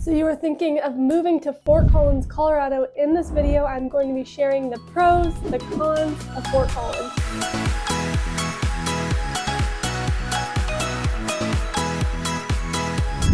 So you are thinking of moving to Fort Collins, Colorado. In this video, I'm going to be sharing the pros, the cons of Fort Collins.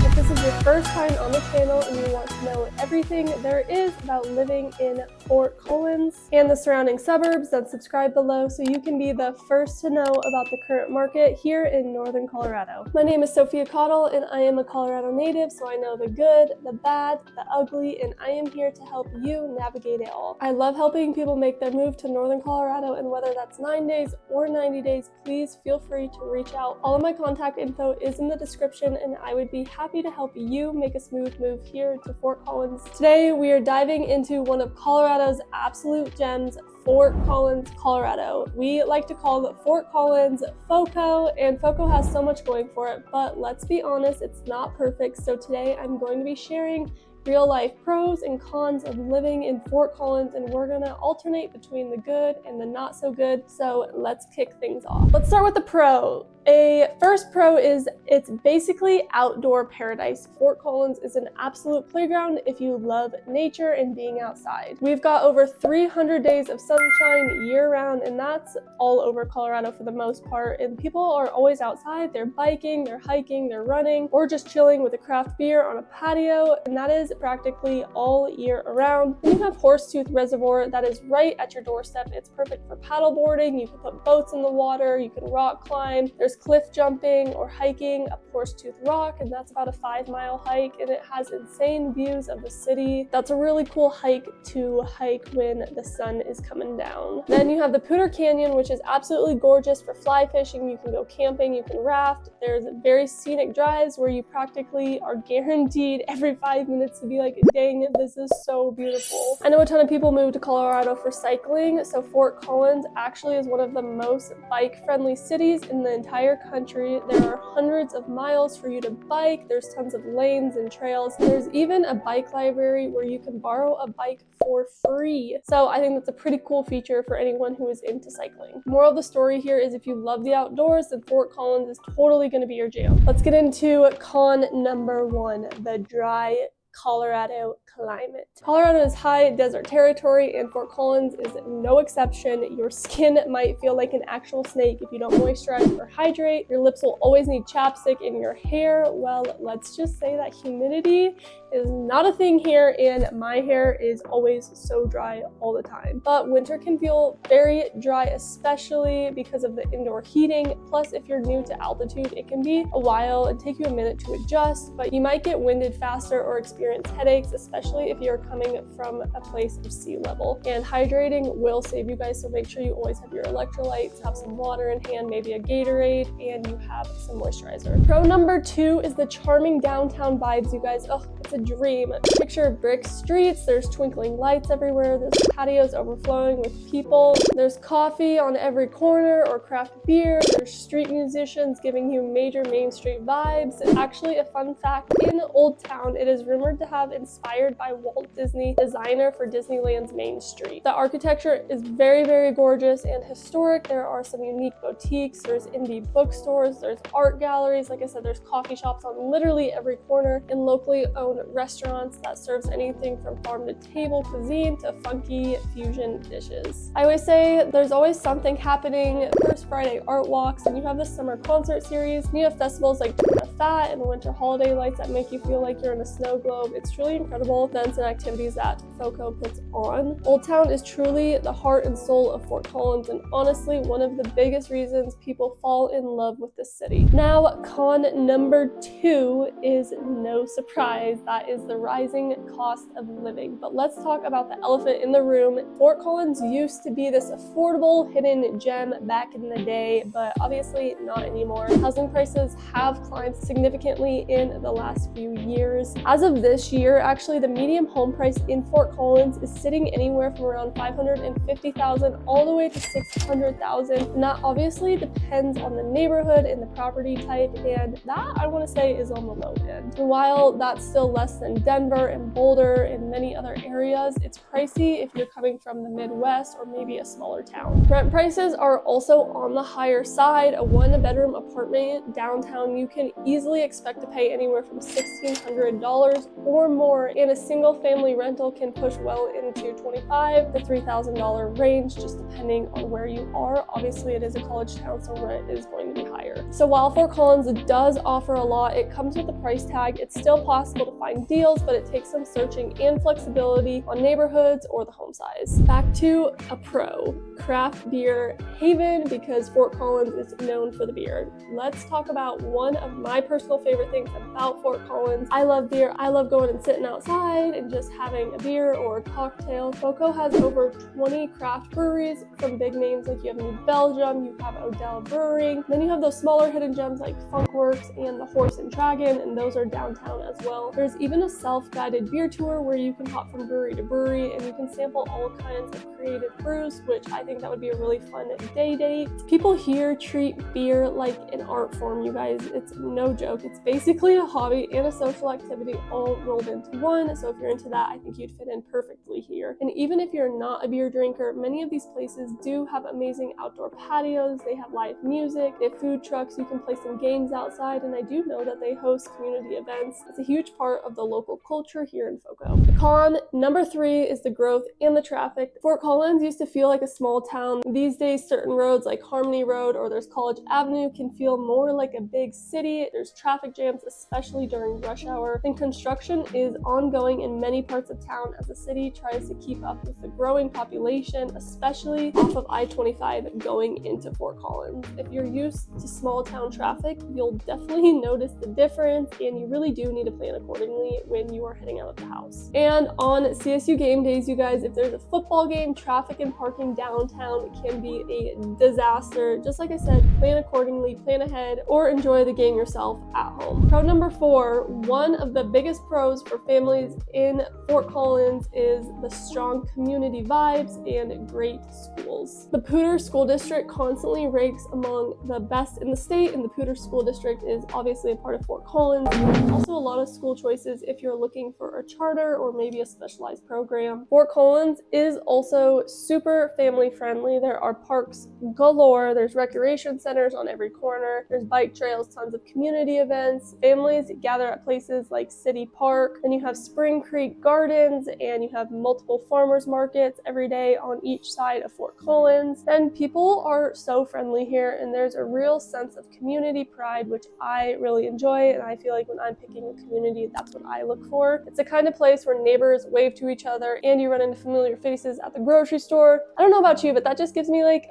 If this is your first time on the channel and you want to know everything there is about living in Fort Collins and the surrounding suburbs, then subscribe below so you can be the first to know about the current market here in northern Colorado. My name is Sophia Cottle and I am a Colorado native, so I know the good, the bad, the ugly, and I am here to help you navigate it all. I love helping people make their move to northern Colorado, and whether that's 9 days or 90 days, please feel free to reach out. All of my contact info is in the description and I would be happy to help you make a smooth move here to Fort Collins. Today we are diving into one of Colorado's absolute gems, Fort Collins, Colorado. We like to call Fort Collins FOCO, and FOCO has so much going for it, but let's be honest, it's not perfect. So today I'm going to be sharing real life pros and cons of living in Fort Collins, and we're gonna alternate between the good and the not so good. So let's kick things off. Let's start with the pro. A first pro is it's basically outdoor paradise. Fort Collins is an absolute playground if you love nature and being outside. We've got over 300 days of sunshine year round, and that's all over Colorado for the most part. And people are always outside. They're biking, they're hiking, they're running, or just chilling with a craft beer on a patio. And that is practically all year around. And you have Horsetooth Reservoir that is right at your doorstep. It's perfect for paddle boarding. You can put boats in the water. You can rock climb. There's cliff jumping or hiking up Horsetooth Rock, and that's about a 5-mile hike, and it has insane views of the city. That's a really cool hike to hike when the sun is coming down. Then you have the Poudre Canyon, which is absolutely gorgeous for fly fishing. You can go camping, you can raft. There's very scenic drives where you practically are guaranteed every 5 minutes to be like, dang, this is so beautiful. I know a ton of people move to Colorado for cycling, so Fort Collins actually is one of the most bike-friendly cities in the entire country. There are hundreds of miles for you to bike. There's tons of lanes and trails. There's even a bike library where you can borrow a bike for free. So I think that's a pretty cool feature for anyone who is into cycling. Moral of the story here is if you love the outdoors, then Fort Collins is totally going to be your jam. Let's get into con number 1, the dry Colorado climate. Colorado is high desert territory, and Fort Collins is no exception. Your skin might feel like an actual snake if you don't moisturize or hydrate. Your lips will always need chapstick, and your hair, well, let's just say that humidity is not a thing here, and my hair is always so dry all the time. But winter can feel very dry, especially because of the indoor heating. Plus, if you're new to altitude, it can be a while and take you a minute to adjust, but you might get winded faster or experience headaches, especially if you're coming from a place of sea level. And hydrating will save you guys, so make sure you always have your electrolytes, have some water in hand, maybe a Gatorade, and you have some moisturizer. Pro number 2 is the charming downtown vibes, you guys. Oh, it's a dream. Picture brick streets, there's twinkling lights everywhere, there's patios overflowing with people, there's coffee on every corner or craft beer, there's street musicians giving you major Main Street vibes. Actually, a fun fact, in Old Town, it is rumored to have inspired by Walt Disney, designer for Disneyland's Main Street. The architecture is very, very gorgeous and historic. There are some unique boutiques, there's indie bookstores, there's art galleries. Like I said, there's coffee shops on literally every corner, and locally owned restaurants that serves anything from farm to table cuisine to funky fusion dishes. I always say there's always something happening. First Friday art walks, and you have the summer concert series, and you have festivals like Fat and the winter holiday lights that make you feel like you're in a snow globe. It's truly incredible events and activities that FOCO puts on. Old Town is truly the heart and soul of Fort Collins, and honestly one of the biggest reasons people fall in love with this city. Now, con number 2 is no surprise. That is the rising cost of living. But let's talk about the elephant in the room. Fort Collins used to be this affordable hidden gem back in the day, but obviously not anymore. Housing prices have climbed significantly in the last few years. As of this year, actually, the median home price in Fort Collins is sitting anywhere from around $550,000 all the way to $600,000. And that obviously depends on the neighborhood and the property type, and that I want to say is on the low end. And while that's still less than Denver and Boulder and many other areas, it's pricey if you're coming from the Midwest or maybe a smaller town. Rent prices are also on the higher side. A 1-bedroom apartment downtown, you can easily expect to pay anywhere from $1,600 or more, and a single family rental can push well into $25,000 to $3,000 range, just depending on where you are. Obviously, it is a college town, so rent is going to be higher. So while Fort Collins does offer a lot, it comes with a price tag. It's still possible to find deals, but it takes some searching and flexibility on neighborhoods or the home size. Back to a pro, craft beer haven, because Fort Collins is known for the beer. Let's talk about one of my personal favorite things about Fort Collins. I love beer. I love going and sitting outside and just having a beer or a cocktail. FOCO has over 20 craft breweries from big names like you have New Belgium, you have Odell Brewing, then you have those smaller hidden gems like Funkworks and the Horse and Dragon, and those are downtown as well. There's even a self-guided beer tour where you can hop from brewery to brewery and you can sample all kinds of creative brews, which I think that would be a really fun day date. People here treat beer like an art form, you guys. It's no joke. It's basically a hobby and a social activity all rolled into one. So if you're into that, I think you'd fit in perfectly here. And even if you're not a beer drinker, many of these places do have amazing outdoor patios. They have live music, they have food trucks, you can play some games outside, and I do know that they host community events. It's a huge part of the local culture here in FOCO. Con number 3 is the growth and the traffic. Fort Collins used to feel like a small town. These days, certain roads like Harmony Road or there's College Avenue can feel more like a big city. There's traffic jams, especially during rush hour, and construction is ongoing in many parts of town as the city tries to keep up with the growing population, especially off of I-25 going into Fort Collins. If you're used to small town traffic, you'll definitely notice the difference, and you really do need to plan accordingly when you are heading out of the house. And on CSU game days, you guys, if there's a football game, traffic and parking downtown can be a disaster. Just like I said, plan accordingly, plan ahead, or enjoy the game yourself at home. Pro number 4, one of the biggest pros for families in Fort Collins is the strong community vibes and great schools. The Poudre School District constantly ranks among the best in the state, and the Poudre School District is obviously a part of Fort Collins. There's also a lot of school choices if you're looking for a charter or maybe a specialized program. Fort Collins is also super family friendly. There are parks galore, there's recreation centers on every corner, there's bike trails, tons of community events. Families gather at places like City Park, then you have Spring Creek Gardens, and you have multiple farmers markets every day on each side of Fort Collins. And people are so friendly here, and there's a real sense of community pride, which I really enjoy, and I feel like when I'm picking a community, that's what I look for. It's the kind of place where neighbors wave to each other and you run into familiar faces at the grocery store. I don't know about you, but that just gives me like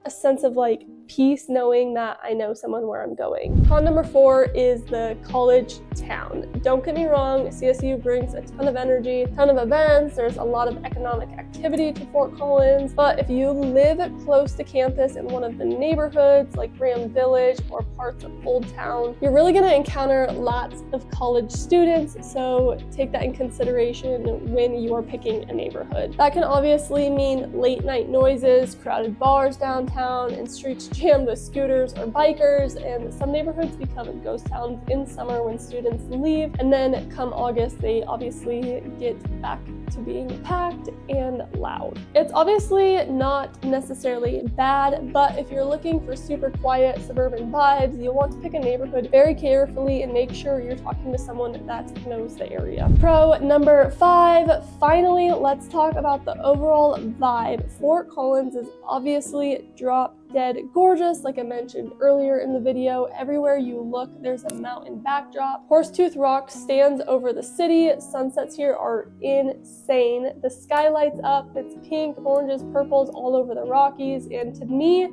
a sense of like peace knowing that I know someone where I'm going. Con number 4 is the college town. Don't get me wrong, CSU brings a ton of energy, a ton of events, there's a lot of economic activity to Fort Collins, but if you live close to campus in one of the neighborhoods like Graham Village or parts of Old Town, you're really gonna encounter lots of college students, so take that in consideration when you are picking a neighborhood. That can obviously mean late night noises, crowded bars downtown, and streets jammed with scooters or bikers, and some neighborhoods become ghost towns in summer when students leave, and then come August they obviously get back to being packed and loud. It's obviously not necessarily bad, but if you're looking for super quiet suburban vibes, you'll want to pick a neighborhood very carefully and make sure you're talking to someone that knows the area. Pro number 5, finally, let's talk about the overall vibe. Fort Collins is obviously drop dead gorgeous, like I mentioned earlier in the video. Everywhere you look, there's a mountain backdrop. Horsetooth Rock stands over the city. Sunsets here are insane. The sky lights up. It's pink, oranges, purples all over the Rockies, and to me,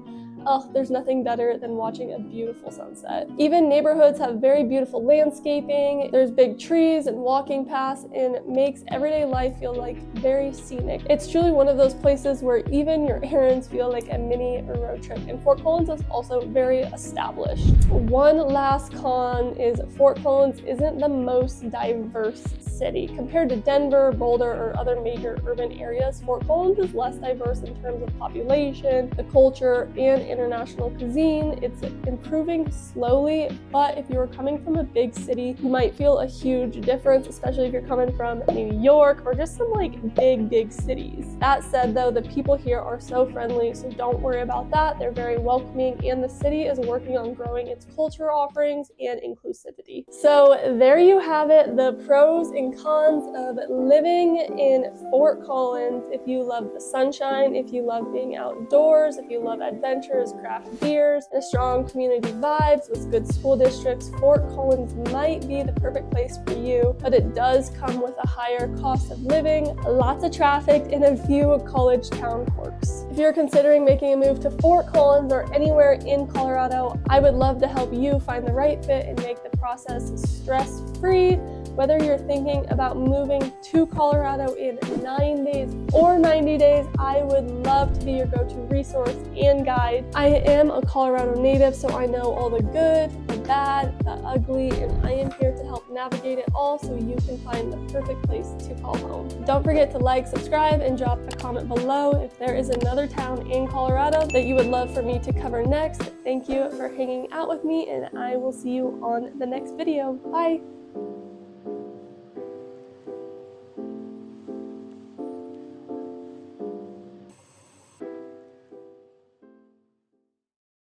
there's nothing better than watching a beautiful sunset. Even neighborhoods have very beautiful landscaping. There's big trees and walking paths, and it makes everyday life feel like very scenic. It's truly one of those places where even your errands feel like a mini road trip, and Fort Collins is also very established. One last con is Fort Collins isn't the most diverse city. Compared to Denver, Boulder, or other major urban areas, Fort Collins is less diverse in terms of population, the culture, and international cuisine. It's improving slowly, but if you're coming from a big city, you might feel a huge difference, especially if you're coming from New York or just some like big cities. That said though, the people here are so friendly, so don't worry about that. They're very welcoming, and the city is working on growing its culture offerings and inclusivity. So there you have it, the pros and cons of living in Fort Collins. If you love the sunshine, if you love being outdoors, if you love adventures, craft beers, and strong community vibes with good school districts, Fort Collins might be the perfect place for you, but it does come with a higher cost of living, lots of traffic, and a few college town quirks. If you're considering making a move to Fort Collins or anywhere in Colorado, I would love to help you find the right fit and make the process stress-free. Whether you're thinking about moving to Colorado in 9 days or 90 days, I would love to be your go-to resource and guide. I am a Colorado native, so I know all the good, the bad, the ugly, and I am here to help navigate it all so you can find the perfect place to call home. Don't forget to like, subscribe, and drop a comment below if there is another town in Colorado that you would love for me to cover next. Thank you for hanging out with me, and I will see you on the next video. Bye!